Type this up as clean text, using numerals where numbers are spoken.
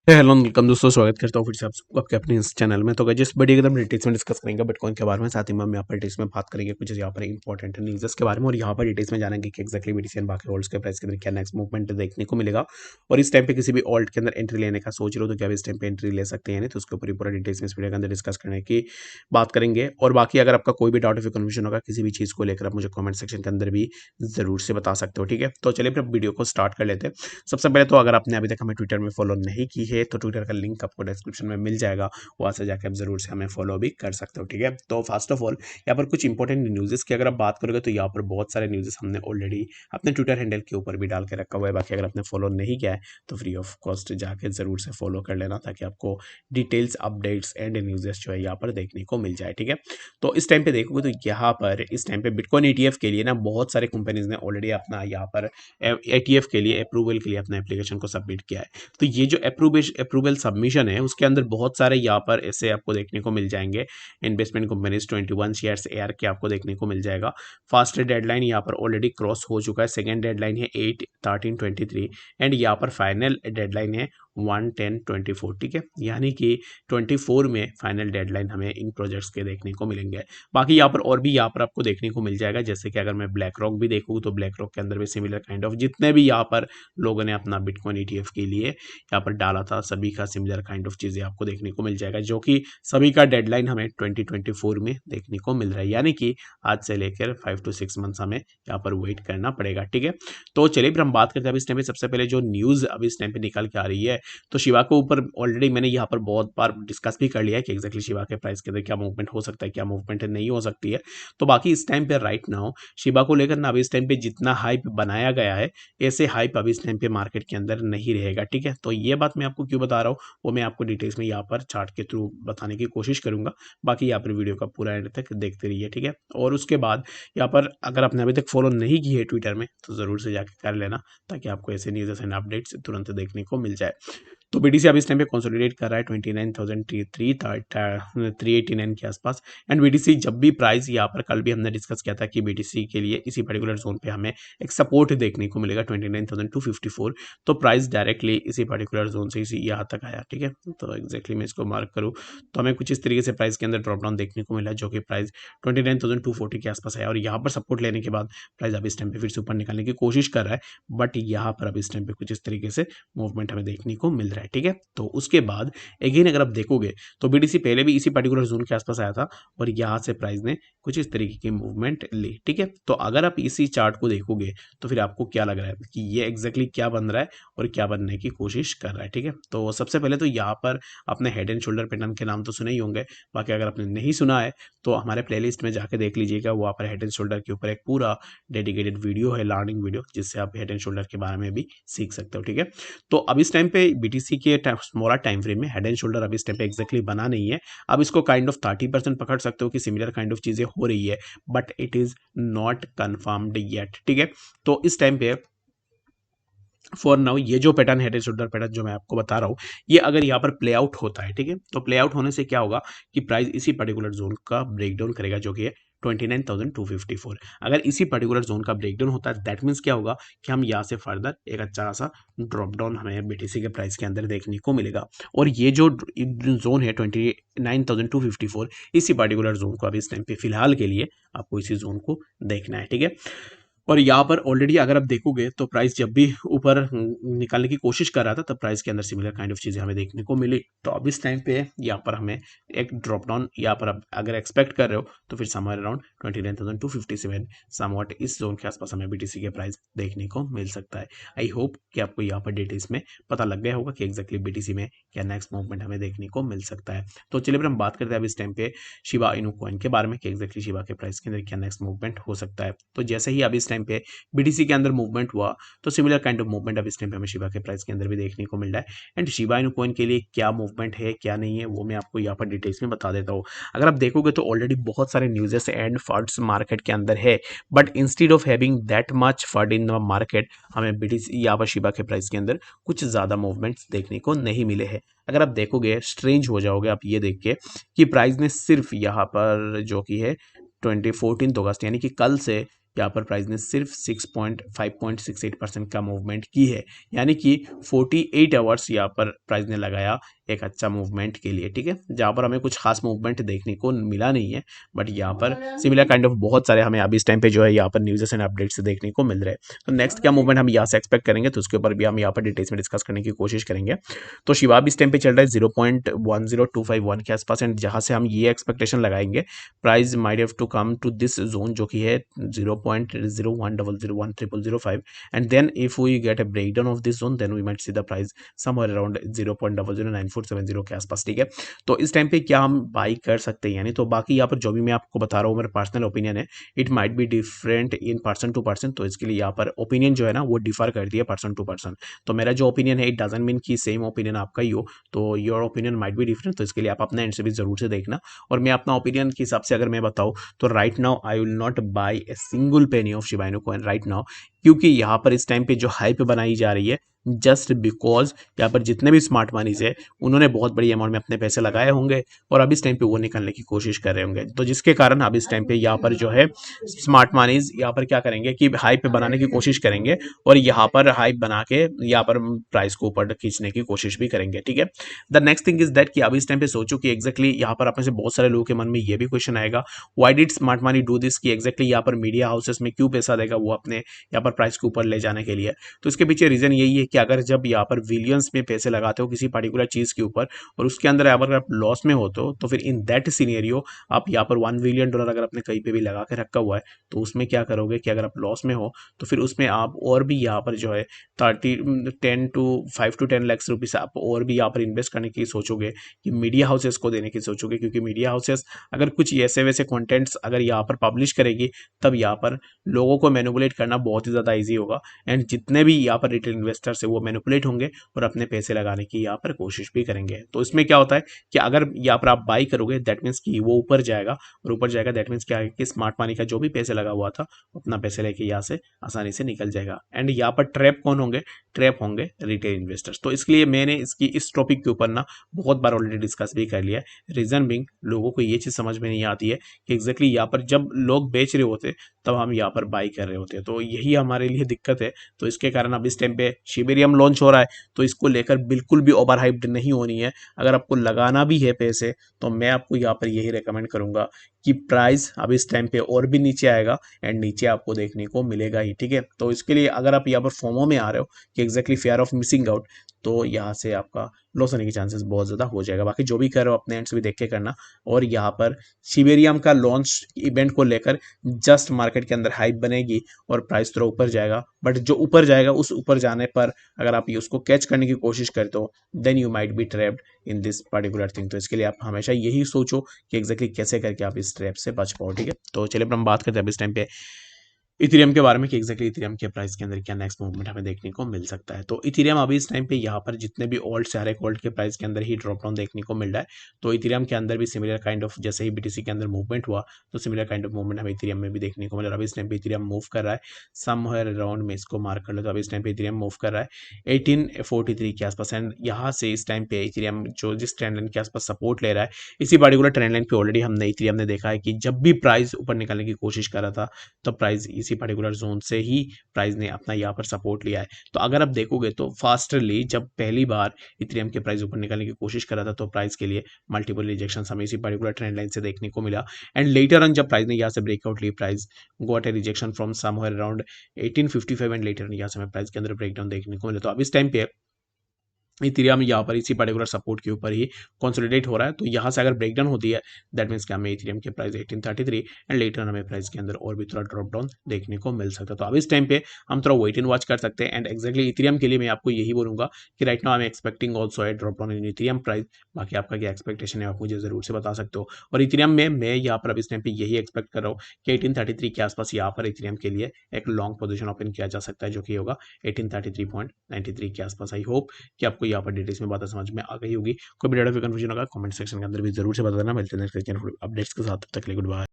Hello welcome दोस्तों, स्वागत करता हूँ फिर से आप सबको आपके अपने इस चैनल में। तो गाइस जिस वीडियो के एकदम डिटेल्स में डिस्कस करेंगे बिटकॉइन के बारे में, साथ ही में हम यहाँ पर डिटेल्स में बात करेंगे कुछ यहाँ पर इंपॉर्टेंट न्यूज़ के बारे में, और यहाँ पर डिटेल्स में जानेंगे कि एक्जैक्टली बीटीसी एंड बाकी होल्ड्स के प्राइस के अंदर क्या नेक्स्ट मूवमेंट देखने को मिलेगा। और इस टाइम पे किसी भी ऑल्ट के अंदर एंट्री लेने का सोच रहे हो तो क्या इस टाइम पे एंट्री ले सकते हैं, नहीं तो उसके ऊपर पूरा डिटेल्स में इस वीडियो के अंदर डिस्कस करने की बात करेंगे। और बाकी अगर आपका कोई भी डाउट या कन्फ्यूजन होगा किसी भी चीज़ को लेकर, आप मुझे कमेंट सेक्शन के अंदर भी जरूर से बता सकते हो। ठीक है, तो चलिए फिर वीडियो को स्टार्ट कर लेते हैं। सबसे पहले तो अगर आपने अभी तक हमें ट्विटर में फॉलो नहीं की है तो ट्विटर का लिंक आपको डिस्क्रिप्शन में मिल जाएगा, वहाँ से जाकर आप जरूर से हमें फॉलो भी कर सकते हो। ठीक है, तो फर्स्ट ऑफ ऑल यहाँ पर कुछ इंपॉर्टेंट न्यूज़ेस की अगर आप बात करोगे तो यहाँ पर बहुत सारे न्यूज़ेस हमने ऑलरेडी अपने ट्विटर हैंडल के ऊपर भी डाल के रखा हुआ है। बाकी अगर आपने फॉलो नहीं किया है तो फ्री ऑफ कॉस्ट जाके जरूर से फॉलो कर लेना, ताकि आपको डिटेल्स अपडेट्स एंड न्यूज़ेस जो है यहाँ पर देखने को मिल जाए। ठीक है, तो इस टाइम पे देखोगे तो यहाँ पर इस टाइम पे बिटकॉइन ETF के लिए ना बहुत सारे कंपनीज ने ऑलरेडी अपना यहाँ पर ETF के लिए अप्रूवल के लिए अपना एप्लीकेशन को सबमिट किया है। तो ये जो अप्रूवल सबमिशन है उसके अंदर बहुत सारे यहाँ पर ऐसे आपको देखने को मिल जाएंगे। इन्वेस्टमेंट कंपनीज 21 शेयर्स AR के आपको देखने को मिल जाएगा। फास्ट डेडलाइन यहाँ पर ऑलरेडी क्रॉस हो चुका है। सेकेंड डेडलाइन है 8/13/23 एंड यहाँ पर फाइनल डेडलाइन है 1/10/24। ठीक है, यानी कि 24 में फाइनल डेडलाइन हमें इन प्रोजेक्ट्स के देखने को मिलेंगे। बाकी यहाँ पर और भी यहाँ पर आपको देखने को मिल जाएगा, जैसे कि अगर मैं ब्लैक रॉक भी देखूँ तो ब्लैक रॉक के अंदर भी सिमिलर काइंड ऑफ जितने भी यहाँ पर लोगों ने अपना बिटकॉइन ETF के लिए यहाँ पर डाला था, सभी का सिमिलर काइंड ऑफ चीज़ें आपको देखने को मिल जाएगा, जो कि सभी का डेडलाइन हमें 2024 में देखने को मिल रहा है। यानी कि आज से लेकर 5 to 6 मंथ्स हमें यहाँ पर वेट करना पड़ेगा। ठीक है, तो चलिए फिर हम बात करते हैं अब इस टाइम पे सबसे पहले जो न्यूज़ अभी इस टाइम पे निकल के आ रही है। तो शिवा के ऊपर ऑलरेडी मैंने यहाँ पर बहुत बार डिस्कस भी कर लिया है कि एक्जैक्टली शिवा के प्राइस के अंदर क्या मूवमेंट हो सकता है, क्या मूवमेंट नहीं हो सकती है। तो बाकी इस टाइम पे राइट नाउ शिवा को लेकर ना अभी इस टाइम पे जितना हाइप बनाया गया है, ऐसे हाइप अभी इस टाइम पे मार्केट के अंदर नहीं रहेगा। ठीक है, तो ये बात मैं आपको क्यों बता रहा हूँ वो मैं आपको डिटेल्स में यहाँ पर चार्ट के थ्रू बताने की कोशिश करूंगा। बाकी यहाँ पर वीडियो का पूरा एंड तक देखते रहिए। ठीक है, और उसके बाद यहाँ पर अगर आपने अभी तक फॉलो नहीं की है ट्विटर में तो ज़रूर से जाकर कर लेना, ताकि आपको ऐसे न्यूज़ एंड अपडेट्स तुरंत देखने को मिल जाए। तो बीटीसी अभी इस टाइम पे कंसोलिडेट कर रहा है 29,389 के आसपास। एंड बीटीसी जब भी प्राइस यहाँ पर कल भी हमने डिस्कस किया था कि बीटीसी के लिए इसी पर्टिकुलर जोन पे हमें एक सपोर्ट देखने को मिलेगा 29,254। तो प्राइस डायरेक्टली इसी पर्टिकुलर जोन से इसी यहाँ तक आया। ठीक है, तो एक्जैक्टली मैं इसको मार्क करूँ तो हमें कुछ इस तरीके से प्राइस के अंदर ड्रॉप डाउन देखने को मिला, जो कि प्राइस 29,240 के आसपास आया, और यहाँ पर सपोर्ट लेने के बाद प्राइस अभी इस टाइम पे फिर से ऊपर निकालने की कोशिश कर रहा है। बट यहाँ पर अभी इस टाइम पे कुछ इस तरीके से मूवमेंट हमें देखने को मिल रहा है। ठीक है, तो उसके बाद अगेन अगर आप देखोगे तो बीटीसी पहले भी इसी पर्टिकुलर जोन के आसपास आया था, और यहाँ से प्राइस ने कुछ इस तरीके की मूवमेंट ली। ठीक है, तो अगर आप इसी चार्ट को देखोगे तो फिर आपको क्या लग रहा है कि ये एग्जैक्टली क्या बन रहा है और क्या बनने की कोशिश कर रहा है। ठीक है, तो सबसे पहले तो यहाँ पर आपने हेड एंड शोल्डर पैटर्न के नाम तो सुने ही होंगे। बाकी अगर आपने नहीं सुना है तो हमारे प्लेलिस्ट में जाके देख लीजिएगा, वहाँ पर हेड एंड शोल्डर के ऊपर एक पूरा डेडिकेटेड वीडियो है, लर्निंग वीडियो, जिससे आप हेड एंड शोल्डर के बारे में भी सीख सकते हो। ठीक है, तो अब इस टाइम पे बीटीसी के स्मॉलर टाइम फ्रेम में हेड एंड शोल्डर अब इस टाइम पे एक्जैक्टली बना नहीं है। अब इसको काइंड ऑफ 30% पकड़ सकते हो कि सिमिलर काइंड ऑफ चीजें हो रही है, but it is not confirmed yet. ठीक है, तो इस टाइम पे फॉर नाउ ये जो pattern head and shoulder pattern जो मैं आपको बता रहा हूँ, ये अगर यहाँ पर प्ले आउट होता है, ठीक है, तो प्ले आउट होने से क्या होगा कि प्राइस इसी पर्टिकुलर जोन का ब्रेकडाउन करेगा, जो कि है 29,254। अगर इसी पर्टिकुलर जोन का ब्रेकडाउन होता है दैट मीन्स क्या होगा कि हम यहाँ से फर्दर एक अच्छा सा ड्रॉप डाउन हमें बीटीसी के प्राइस के अंदर देखने को मिलेगा। और ये जो जोन है 29,254, इसी पर्टिकुलर जोन को अभी इस टाइम पे फिलहाल के लिए आपको इसी जोन को देखना है। ठीक है, और यहाँ पर ऑलरेडी अगर आप देखोगे तो प्राइस जब भी ऊपर निकालने की कोशिश कर रहा था तब प्राइस के अंदर सिमिलर काइंड ऑफ चीज़ें हमें देखने को मिली। तो अब इस टाइम पे यहाँ पर हमें एक ड्रॉप डाउन यहाँ पर अब अगर एक्सपेक्ट कर रहे हो तो फिर समवेयर अराउंड 29,257 समवॉट इस जोन के आसपास हमें बीटीसी के प्राइस देखने को मिल सकता है। आई होप कि आपको यहाँ पर डिटेल्स में पता लग गया होगा कि एक्जैक्टली बीटीसी में क्या नेक्स्ट मूवमेंट हमें देखने को मिल सकता है। तो चलिए फिर हम बात करते हैं अब इस टाइम पे शिबा इनू कॉइन के बारे में कि एक्जैक्टली शिबा के प्राइस के अंदर क्या नेक्स्ट मूवमेंट हो सकता है। तो जैसे ही अब इस टाइम पे बीटीसी के अंदर मूवमेंट हुआ तो सिमिलर काइंड ऑफ मूवमेंट अब इस टाइम पे हमें शिबा के प्राइस के अंदर भी देखने को मिल रहा है। एंड शिबा इनू कॉइन के लिए क्या मूवमेंट है क्या नहीं है वो मैं आपको यहाँ पर डिटेल्स में बता देता हूँ। अगर आप देखोगे तो ऑलरेडी बहुत सारे न्यूज़ेस एंड फंड्स मार्केट के अंदर है, but instead of having that much fund in the market हमें बीटीसी यहाँ पर शिबा के प्राइस के अंदर कुछ ज़्यादा मूवमेंट्स देखने को नहीं मिले हैं। अगर आप देखोगे स्ट्रेंज हो जाओगे आप ये देख के कि प्राइस ने सिर्फ यहाँ पर जो कि है 14 अगस्त यानी कि कल से यहाँ पर प्राइस ने सिर्फ 5.68% का मूवमेंट की है, यानी कि 48 आवर्स यहाँ पर प्राइस ने लगाया एक अच्छा मूवमेंट के लिए, ठीक है, जहाँ पर हमें कुछ खास मूवमेंट देखने को मिला नहीं है, बट यहाँ पर सिमिलर काइंड ऑफ बहुत सारे हमें अभी इस टाइम पे जो है यहाँ पर न्यूज़ एंड अपडेट्स देखने को मिल रहे हैं। तो नेक्स्ट क्या मूवमेंट हम यहाँ से एक्सपेक्ट करेंगे, तो उसके ऊपर भी हम यहाँ पर डिटेल्स में डिस्कस करने की कोशिश करेंगे। तो शिवा भी इस टाइम पे चल रहा है 0.10251 के आसपास, एंड जहाँ से हम ये एक्सपेक्टेशन लगाएंगे price might have to come to this zone जो कि है 0.010010005, and then if we get a breakdown of this zone then we might see the price somewhere around 0.00947 के आसपास, ठीक है। तो इस टाइम पे क्या हम बाई कर सकते हैं, यानी तो बाकी यहाँ पर जो भी मैं आपको बता रहा हूँ मेरा पर्सनल ओपिनियन है, it might be different in person to person, तो इसके लिए यहाँ पर ओपिनियन जो है ना वो डिफर करती है पर्सन टू पर्सन। तो मेरा जो ओपिनियन है इट डजंट मीन कि सेम ओपिनियन आपका ही हो, तो your opinion might be different, तो इसके लिए आप अपने एंड से भी जरूर से देखना। और मैं अपना ओपिनियन के हिसाब से अगर मैं बताऊँ तो right now I will not buy a single penny of Shiba Inu coin right now, क्योंकि यहाँ पर इस टाइम पे जो हाइप बनाई जा रही है जस्ट बिकॉज यहाँ पर जितने भी स्मार्ट मनीज है उन्होंने बहुत बड़ी अमाउंट में अपने पैसे लगाए होंगे और अब इस टाइम पे वो निकालने की कोशिश कर रहे होंगे, तो जिसके कारण अब इस टाइम पे यहाँ पर जो है स्मार्ट मनीज यहाँ पर क्या करेंगे कि हाइप बनाने की कोशिश करेंगे और यहाँ पर हाइप बना के यहाँ पर प्राइस को ऊपर खींचने की कोशिश भी करेंगे, ठीक है। The next thing is that कि अब इस टाइम पे सोचो कि एक्जैक्टली यहाँ पर अपने से बहुत सारे लोगों के मन में ये भी क्वेश्चन आएगा, why did smart money do this, कि एक्जैक्टली यहाँ पर मीडिया हाउसेस में क्यों पैसा देगा वो अपने यहाँ पर प्राइस को ऊपर ले जाने के लिए। तो इसके पीछे रीजन यही है कि अगर जब यहाँ पर विलियंस में पैसे लगाते हो किसी पर्टिकुलर चीज के ऊपर और उसके अंदर अगर आप लॉस में होते हो तो फिर इन दैट सिनेरियो आप यहाँ पर $1 बिलियन अगर आपने कहीं पे भी लगा के रखा हुआ है तो उसमें क्या करोगे कि अगर आप लॉस में हो तो फिर उसमें आप और भी यहाँ पर जो है 5 to 10 लाख रुपीस आप और भी यहाँ पर इन्वेस्ट करने की सोचोगे कि मीडिया हाउसेस को देने की सोचोगे, क्योंकि मीडिया हाउसेस अगर कुछ ऐसे वैसे कंटेंट्स अगर यहाँ पर पब्लिश करेगी तब यहाँ पर लोगों को मैनिपुलेट करना बहुत ही ज़्यादा ईजी होगा, एंड जितने भी यहाँ पर रिटेल इन्वेस्टर्स है वो मैनिपुलेट होंगे और अपने पैसे लगाने की यहाँ पर कोशिश भी करेंगे। तो इसमें क्या होता है कि अगर यहाँ पर आप बाई करोगे दैट मीन्स कि वो ऊपर जाएगा, और ऊपर जाएगा दैट मीन्स क्या है कि स्मार्ट मनी का जो भी पैसे लगा हुआ था अपना पैसे लेके यहाँ से आसानी से निकल जाएगा। एंड यहाँ पर ट्रैप कौन होंगे, ट्रैप होंगे रिटेल इन्वेस्टर्स। तो इसके लिए मैंने इस टॉपिक के ऊपर ना बहुत बार ऑलरेडी डिस्कस भी कर लिया है। रीजन बिंग लोगों को ये चीज़ समझ में नहीं आती है कि एग्जैक्टली यहाँ पर जब लोग बेच रहे होते तब हम यहाँ पर बाई कर रहे होते हैं, तो यही हमारे लिए दिक्कत है। तो इसके कारण अब इस टाइम पे शिबेरियम लॉन्च हो रहा है तो इसको लेकर बिल्कुल भी ओवर हाइप्ड नहीं होनी है। अगर आपको लगाना भी है पैसे तो मैं आपको यहाँ पर यही रेकमेंड करूंगा कि प्राइस अब इस टाइम पे और भी नीचे आएगा एंड नीचे आपको देखने को मिलेगा ही, ठीक है। तो इसके लिए अगर आप यहाँ पर फोमो में आ रहे हो कि exactly fear of missing out, तो यहाँ से आपका लॉस होने के चांसेस बहुत ज़्यादा हो जाएगा। बाकी जो भी कर रहे हो अपने एंड से भी देख के करना। और यहाँ पर शिबेरियम का लॉन्च इवेंट को लेकर जस्ट मार्केट के अंदर हाइप बनेगी और प्राइस थोड़ा ऊपर जाएगा, बट जो ऊपर जाएगा उस ऊपर जाने पर अगर आप उसको कैच करने की कोशिश करते हो then you might be trapped in this particular thing. तो इसके लिए आप हमेशा यही सोचो कि एग्जैक्टली कैसे करके आप इस ट्रैप से बच पाओ, ठीक है। तो चलिए हम बात करते हैं अब इस टाइम पे इथेरियम के बारे में कि एग्जैक्टली इथेरियम के प्राइस के अंदर क्या नेक्स्ट मूवमेंट हमें देखने को मिल सकता है। तो इथेरियम अभी इस टाइम पे यहाँ पर जितने भी ओल्ड से हर एक ओल्ड के प्राइस के अंदर ही ड्रॉप डाउन देखने को मिल रहा है। तो इथेरियम के अंदर भी सिमिलर काइंड ऑफ जैसे ही बीटीसी के अंदर मूवमेंट हुआ तो सिमिलर काइंड ऑफ मूवमेंट हमें इथेरियम में भी देखने को मिल रहा है। अभी इस टाइम पे इथेरियम मूव कर रहा है समवेयर अराउंड में, इसको मार्क कर लो। तो अभी इस टाइम पे इथेरियम मूव कर रहा है 1843 के आसपास, एंड यहाँ से इस टाइम पे इथेरियम जो जिस ट्रेंड लाइन के आसपास सपोर्ट ले रहा है इसी पर्टिकुलर ट्रेंड लाइन पे ऑलरेडी हमने इथेरियम ने देखा है कि जब भी प्राइस ऊपर निकलने की कोशिश कर रहा था तब प्राइस इसी पर्टिकुलर जोन से ही प्राइस ने अपना यहाँ पर सपोर्ट लिया है। तो अगर आप देखोगे तो फास्टरली जब पहली बार इथेरियम के प्राइस ऊपर निकलने की कोशिश कर रहा था तो प्राइस के लिए मल्टीपल रिजेक्शन हमें इसी पर्टिकुलर ट्रेंड लाइन से देखने को मिला, एंड लेटर ऑन जब प्राइस ने यहाँ से ब्रेकआउट ली price got a rejection from somewhere around 1855 and later यहाँ से हमें प्राइस के अंदर ब्रेकडाउन देखने को मिला। तो अब इस टाइम पे इथेरियम यहाँ पर इसी पर्टिकुलर सपोर्ट के ऊपर ही कंसोलिडेट हो रहा है। तो यहाँ से अगर ब्रेकडाउन होती है दैट मीन्स कि हमें इथेरियम के प्राइस 1833 एंड लेटर हमें प्राइस के अंदर और भी थोड़ा ड्रॉप डाउन देखने को मिल सकता है। तो अब इस टाइम पे हम थोड़ा वेट एंड वॉच कर सकते हैं, एंड एक्जैक्टली इथेरियम के लिए मैं आपको यही बोलूंगा कि right now I am expecting also a drop down in Ethereum price. बाकी आपका क्या एक्सपेक्टेशन है आप मुझे जरूर से बता सकते हो। और इथेरियम में मैं यहाँ पर अब इस टाइम पे यही एक्सपेक्ट कर रहा हूँ कि 1833 के आसपास यहाँ पर इथेरियम के लिए एक लॉन्ग पोजीशन ओपन किया जा सकता है जो कि होगा 1833.93 के आसपास। आई होप कि आपको यहाँ पर डिटेल्स में बात समझ में आ गई होगी। कोई भी डाटा कंफ्यूजन होगा कमेंट सेक्शन के अंदर भी जरूर से बताना। मिलते हैं नेक्स्ट अपडेट्स के साथ, तब तक के लिए गुड बाय।